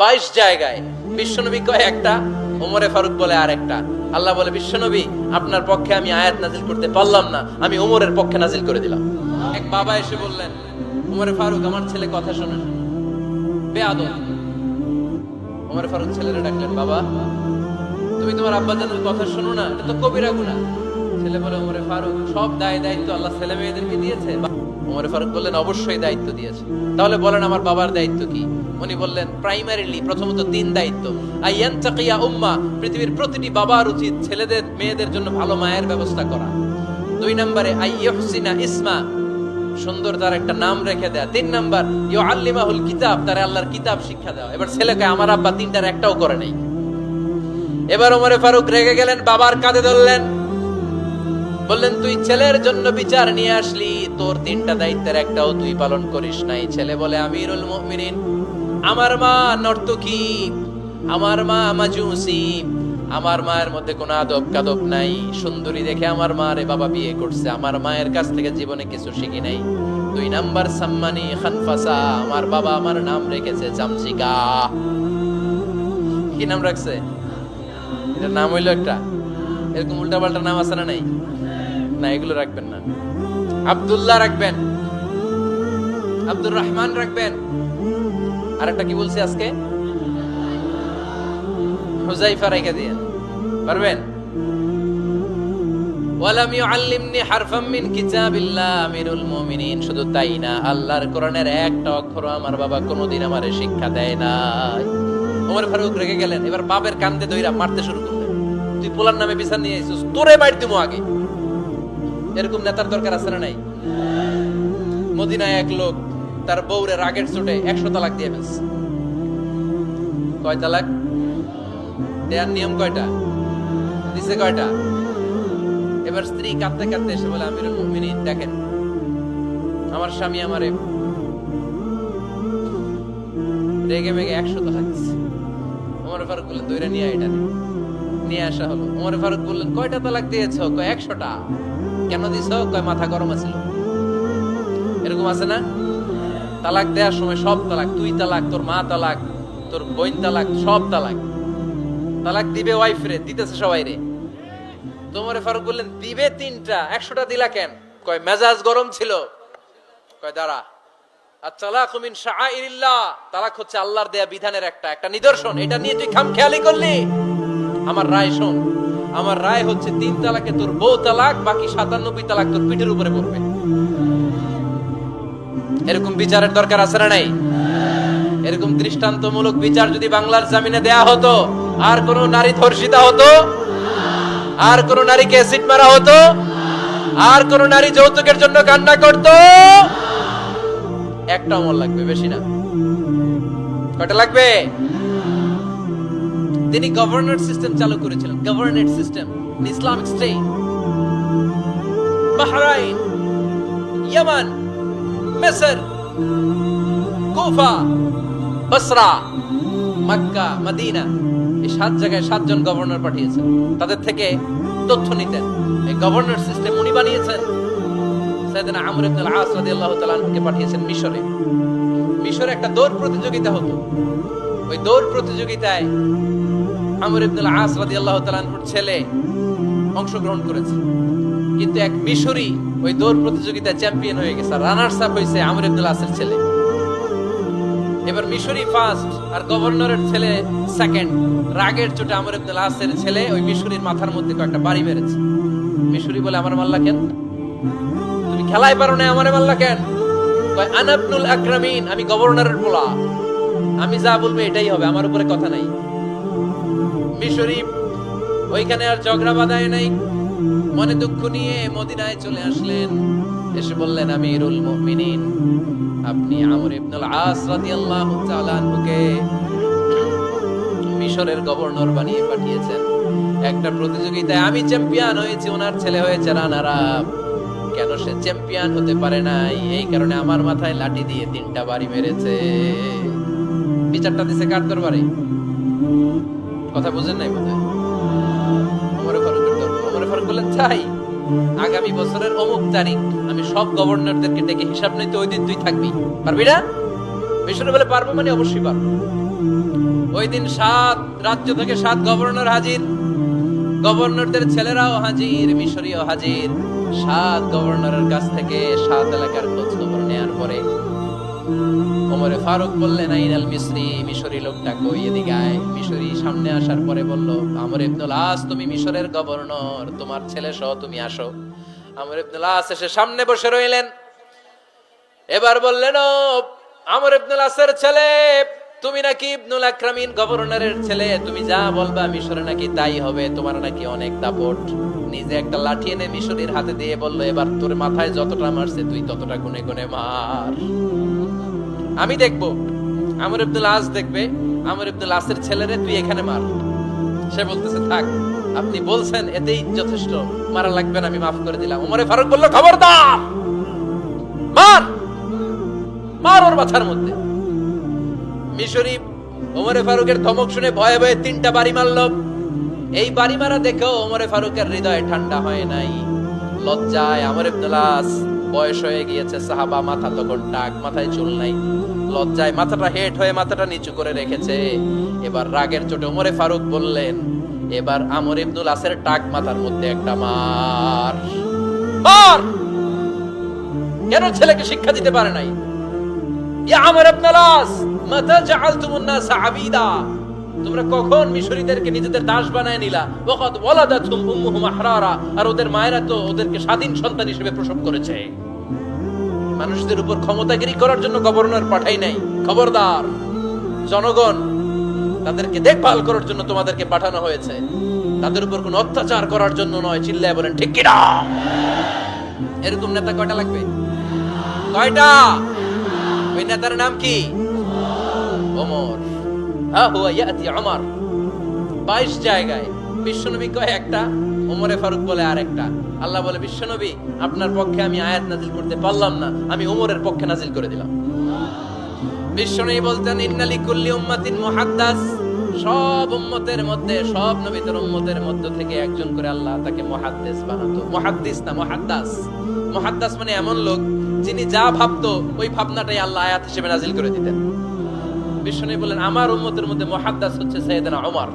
22 জায়গায়। বিশ্বনবী কয় একটা, ওমরে ফারুক বলে আর একটা। আল্লাহ বলে, বিশ্বনবী আপনার পক্ষে আমি আয়াত নাজিল করতে পারলাম না, আমি ওমরের পক্ষে নাজিল করে দিলাম। এক বাবা এসে বললেন, ওমরে ফারুক আমার ছেলে কথা শোনে না, বেয়াদব। ওমরে ফারুক ছেলেরা ডাকলেন, বাবা তুমি তোমার আব্বাজানের কথা শোনো না, এটা তো কবিরা গুনাহ। ছেলে বলে, ওমরে ফারুক সব দায়িত্ব আল্লাহ ছেলে মেয়েদেরকে দিয়েছে। ওমরে ফারুক বললেন, অবশ্যই দায়িত্ব দিয়েছে। তাহলে বলেন আমার বাবার দায়িত্ব কি? উনি বললেন, প্রাইমারিলি প্রথমত 3 দায়িত্ব। আইয়ানতাকিয়া উম্মা, পৃথিবীর প্রতিটি বাবার উচিত ছেলেদের মেয়েদের জন্য ভালো মায়ের ব্যবস্থা করা। 2 নম্বরে আইয়ুহসিনা ইসমা, সুন্দর তার একটা নাম রেখে দেয়া। 3 নাম্বার ইউআল্লিমাহুল কিতাব, তার আল্লাহর কিতাব শিক্ষা দেওয়া। এবার ছেলেকে আমার আব্বা 3টার একটাও করে নাই। এবার ওমরে ফারুক রেগে গেলেন, বাবার কাঁধে ধরলেন, বললেন তুই ছেলের জন্য বিচার নিয়ে আসলি, তোর 3টা দায়িত্বের একটাও তুই পালন করিস নাই। ছেলে বলে, আমিরুল মুমিনিন আমার মা নর্তকী, আমার মা মাজুসি, আমার মায়ের মধ্যে কোনো আদব কাদব নাই, সুন্দরী দেখে আমার মা রে বাবা বিয়ে করছে, আমার মায়ের কাছ থেকে জীবনে কিছু শিখি নাই। 2 নাম্বার সাম্মানি খানফাসা, আমার বাবা আমার নাম রেখেছে চামচিকা। কি নাম রাখছে? এটার নাম হইলো একটা, এরকম উল্টাপাল্টা নাম আছে না? নাই না, এগুলো রাখবেন না। আব্দুল্লাহ রাখবেন, আব্দুর রহমান রাখবেন। আর একটা কি বলছি আজকে? হুজাইফা রেখে দিয়ে পারবেন। ওয়ালাম ইউআল্লিমনি হারফাম মিন কিতাবিল্লাহ আমিরুল মুমিনিন, শুধু তাই না, আল্লাহর কোরআনের একটা অক্ষর আমার বাবা কোনোদিন আমারে শিক্ষা দেয় নাই। ওমর ফারুক রেগে গেলেন, এবার বাপের কান্দে দইরা মারতে শুরু করলেন। তুই পোলার নামে বিচার নিয়ে আইছিস, তোরে মার দিমু আগে। এরকম নেতার দরকার আছে না নাই? মদিনায় এক লোক তার বউরে রাগের চোটে 100 তালাক দিয়ে ফেলছে। কয় তালাক দেয়ার নিয়ম কয়টা? দিছে কয়টা? এবার স্ত্রী কাঁদতে কাঁদতে এসে বলে, আমিরুল মুমিনিন দেখেন, আমার স্বামী আমারে রেগে মেগে 100 তালাক দিছে। ওমর ফারুক বললেন, দইরা নিয়ে এটা নিয়ে আসা হলো। ওমর ফারুক বললেন, কয়টা তালাক দিয়েছো? কয় 100টা। কেন দিছো? কয় মাথা গরম আছিল। এরকম আছে না? তালাক দেওয়ার সময় সব তালাক, তুই তালাক, তোর মা তালাক, তোর বোন তালাক, সব তালাক। তালাক দিবে ওয়াইফ রে, দিতেছে সবাই রে। ওমর ফারুক বললেন, দিবে 3টা, 100টা দিলা কেন? কয় মেজাজ গরম ছিল। কয় দাঁড়া, আত-তালাকু মিন শাআইরিল্লাহ, তালাক হচ্ছে আল্লাহর দেয়া বিধানের একটা নিদর্শন, এটা নিয়ে তুই খামখেয়ালি করলি। আমার রায় শোন, আমার রায় হচ্ছে 3 তালাকে তোর বউ তালাক, বাকি 97 তালাক তোর পিঠের উপরে পড়বে। এরকম বিচারের দরকার আছে না নাই? এরকম দৃষ্টান্তমূলক বিচার যদি বাংলার জমিনে দেয়া হতো, আর কোন নারী ধর্ষিতা হতো, আর কোন নারীকে অ্যাসিড মারা হতো, আর কোন নারী যৌতুকের জন্য কান্না করত? একটা অমর লাগবে, বেশি না। কয়টা লাগবে? তিনি গভর্নর সিস্টেম চালু করেছিলেন, governor system, Islamic state. Bahrain, ইয়ামান, মিসর, কুফা, বসরা, মক্কা, মদিনা, এই 7 জায়গায় 7 জন গভর্নর পাঠিয়েছেন, তাদের থেকে তথ্য নিতেন। এই গভর্নর সিস্টেম উনি বানিয়েছেন। সাইয়েদনা আমর ইবনে আল-আস রাদিয়াল্লাহু তাআলা আনহুকে পাঠিয়েছেন মিশরে। মিশরে একটা দৌড় প্রতিযোগিতা হতো। ওই দৌড় প্রতিযোগিতায় আমর ইবনে আল-আস রাদিয়াল্লাহু তাআলা আনহুর ছেলে অংশগ্রহণ করেছে, কিন্তু এক মিশরি ওই দৌড় প্রতিযোগিতায় চ্যাম্পিয়ন হয়ে গেছে। রানার্স আপ হয়েছে আমর ইবনে আল-আসের ছেলে। এবার মিশরি ফার্স্ট আর গভর্নরের ছেলে সেকেন্ড। রাগের চোটে আমর ইবনে আল-আসের ছেলে ওই মিশরির মাথার মধ্যে কয়েকটা বাড়ি মেরেছে। মিশরি বলে, আমার মাল্লা কেন? তুমি খেলায় পারো না, আমারে মাল্লা কেন? কয়, আনা ইবনুল আকরামিন, আমি গভর্নরের পোলা, আমি যা বলবো এটাই হবে, আমার উপরে কথা নাই। মিশরি ওইখানে আর ঝগড়া বাঁধায় নাই, মনে দুঃখ নিয়ে মদিনায় চলে আসলেন। এসে বললেন, আমিরুল মুমিনিন, আপনি আমর ইবনে আল-আস রাদিয়াল্লাহু তাআলা আনহুকে মিশরের গভর্নর বানিয়ে পাঠিয়েছেন। একটা প্রতিযোগিতায় আমি চ্যাম্পিয়ন হয়েছি, ওনার ছেলে হয়েছে রানার আপ। কেন সে চ্যাম্পিয়ন হতে পারে নাই? এই কারণে আমার মাথায় লাঠি দিয়ে 3টা বাড়ি মেরেছে। বিচারটা দিছে কার দরবারে? কথা বুঝেন নাই বোধহয়? ওমর ফারুকের দরবারে। ওমর ফারুক বললেন, তাই আগামী বছরের অমুক তারিখ আমি সব গভর্নরদেরকে ডেকে হিসাব নিতে, ওই দিন তুই থাকবি, পারবি না? মিশরে বলে, পারবো মানে অবশ্যই পারবো। ওই দিন 7 রাজ্য থেকে 7 গভর্নর হাজির, গভর্নরদের ছেলেরাও হাজির, মিশরীয় হাজির। 7 গভর্নরের কাছ থেকে 7 এলাকার খোঁজ খবর নেয়ার পরে ওমরে ফারুক বললেন, আইনাল মিসরি, মিশরী লোকটা কই, এদিকে আয়। মিশরী সামনে আসার পরে বলল, আমর ইবনুল আস, তুমি মিশরের গভর্নর, তোমার ছেলে সহ তুমি আসো। আমর ইবনুল আস এসে সামনে বসে রইলেন। এবার বললেন, ও আমর ইবনুল আসের ছেলে, তুমি নাকি ইবনুল আকরামিন গভর্নরের ছেলে, তুমি যা বলবা মিশরে নাকি তাই হবে, তোমার নাকি অনেক দাপট। নিজে একটা লাঠি এনে মিশরীর হাতে দিয়ে বলল, এবার তোর মাথায় যতটা মারছে তুই ততটা গুনে গুনে মার, আমি দেখবো। আমর ইবনুল আস দেখবে, আমর ইবনুল আসের ছেলেরে তুই এখানে মার। সে বলতেছে, থাক, আপনি বলছেন এতেই যথেষ্ট, মারা লাগবে না, আমি মাফ করে দিলাম। ওমরে ফারুক বলল, খবরদার, মার, মার ওর মাথার মধ্যে। মিশরী ওমরে ফারুকের ধমক শুনে ভয়ে ভয়ে 3টা বাড়ি মারল। এই বাড়ি মারা দেখেও ওমরে ফারুকের হৃদয় ঠান্ডা হয় নাই। লজ্জায় আমর ইবনুল আস, বয়স হয়ে গিয়েছে, সাহাবা, মাথা তখন টাক, মাথায় চুল নাই, লজ্জায় মাথাটা হেট হয়ে মাথাটা নিচু করে রেখেছে। এবার রাগের চোটে ওমরে ফারুক বললেন, এবার আমর ইবনুল আসের টাক মাথার মধ্যে একটা মার, মার। কেন ছেলেকে শিক্ষা দিতে পারে নাই? ইয়া আমর ইবনুল আস, মাতা জাআলতুমুন নাস আবিদা, তোমরা কখন মিশরীদেরকে নিজেদের দাস বানায় নিলা? ওয়াকাদ ওয়ালাদাতুম উম্মুহুম আহরারা, আর ওদের মায়েরা তো ওদেরকে স্বাধীন সন্তান হিসেবে প্রসব করেছে। মানুষদের উপর ক্ষমতাগিরি করার জন্য গভর্নর পাঠাই নাই। খবরদার, জনগণ, তাদেরকে দেখভাল করার জন্য তোমাদেরকে পাঠানো হয়েছে, তাদের উপর কোনো অত্যাচার করার জন্য নয়। চিল্লায় বলেন ঠিক কিনা? এরকম নেতা কয়টা লাগবে? কয়টা? ওই নেতার নাম কি? ওমর। হা হুয়া ইয়াতি ওমর। 22 জায়গায় বিশ্বনবী কয় একটা, ওমরে ফারুক বলে আরেকটা। আল্লাহ বলে, বিশ্বনবী, আপনার পক্ষে আমি আয়াত নাজিল করতে পারলাম না, আমি ওমরের পক্ষে নাজিল করে দিলাম। বিশ্বনবী বলতেন, ইন্না লিকুল্লি উম্মাতিন মুহাদ্দাস, সব উম্মতের মধ্যে, সব নবীদের উম্মতের মধ্য থেকে একজন করে আল্লাহ তাকে মুহাদ্দিস বানাতো। মুহাদ্দিস না, মুহাদ্দাস। মুহাদ্দাস মানে এমন লোক যিনি যা ভাবতো ওই ভাবনাটাই আল্লাহ আয়াত হিসেবে নাজিল করে দিতেন। বিশ্বনবী বলেন, আমার উম্মতের মধ্যে মুহাদ্দাস হচ্ছে সাইয়েদনা ওমর।